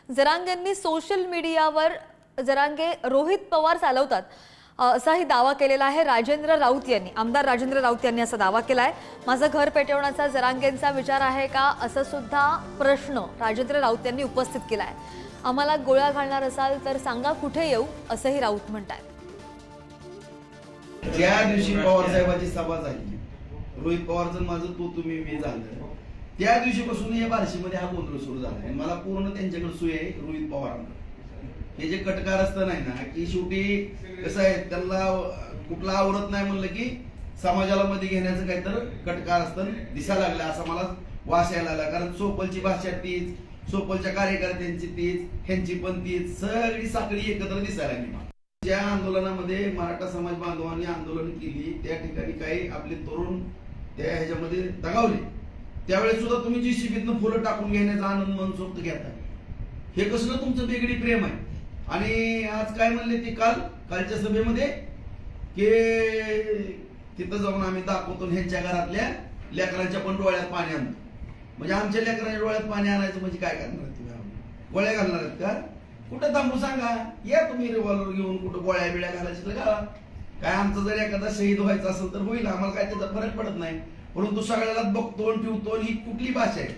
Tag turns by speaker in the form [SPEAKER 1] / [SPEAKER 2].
[SPEAKER 1] जरांगेंनी social मीडियावर जरांगे रोहित पवार चालवतात असाही दावा केलेला आहे राजेंद्र राऊत यांनी। आमदार राजेंद्र राऊत यांनी असा दावा केलाय। माझं घर पेटवण्याचा जरांगेंचा विचार आहे का असा सुद्धा प्रश्न राजेंद्र राऊत यांनी उपस्थित केलाय। आम्हाला गोळ्या घालणार असाल तर सांगा कुठे येऊ असंही राऊत म्हणतात।
[SPEAKER 2] ज्या दिवशी पवार साहेबांची सभा झाली, रोहित पवारचं माझं तू तुम्ही मी झालं, त्या दिवशीपासून या बार्शीमध्ये हा गोंधळ सुरू झाला आहे। मला पूर्ण त्यांच्याकडे सूय आहे रोहित पवारांना। हे जे कटकार असतं नाही ना की शेवटी कसं आहे, त्यांना कुठला आवडत नाही म्हणलं की समाजाला मध्ये घेण्याचं काहीतरी कटकार असतं दिसायला लागलं, असा मला वास यायला लागला। कारण सोपलची भाषा तीच, सोपलच्या कार्यकर्त्यांची तीच, ह्यांची पण तीच, सगळी साखळी एकत्र दिसायला लागली। ज्या आंदोलनामध्ये मराठा समाज बांधवांनी आंदोलन केली त्या ठिकाणी काही आपले तरुण त्या ह्याच्यामध्ये दगावले, त्यावेळेस सुद्धा तुम्ही जीसीबीतनं फुलं टाकून घेण्याचा आनंद मनसोक्त घेता। हे कसलं तुमचं वेगळी प्रेम आहे। आणि आज काय म्हणले ते कालच्या सभेमध्ये की तिथं जाऊन आम्ही दाखवतो ह्यांच्या घरातल्या लेकरांच्या पण डोळ्यात पाणी आणतो। म्हणजे आमच्या लेकरांच्या डोळ्यात पाणी आणायचं म्हणजे काय करणार तुम्ही? गोळ्या घालणार आहेत का? कुठं थांबू सांगा, या तुम्ही रिव्हॉल्वर घेऊन कुठं गोळ्या बिळ्या घालायचं का? काय आमचं जर एखादा शहीद व्हायचं असेल तर होईल, आम्हाला काय त्याचा फरक पडत नाही। परंतु सगळ्याला बघतो ठेवतो ही कुठली भाषा आहे?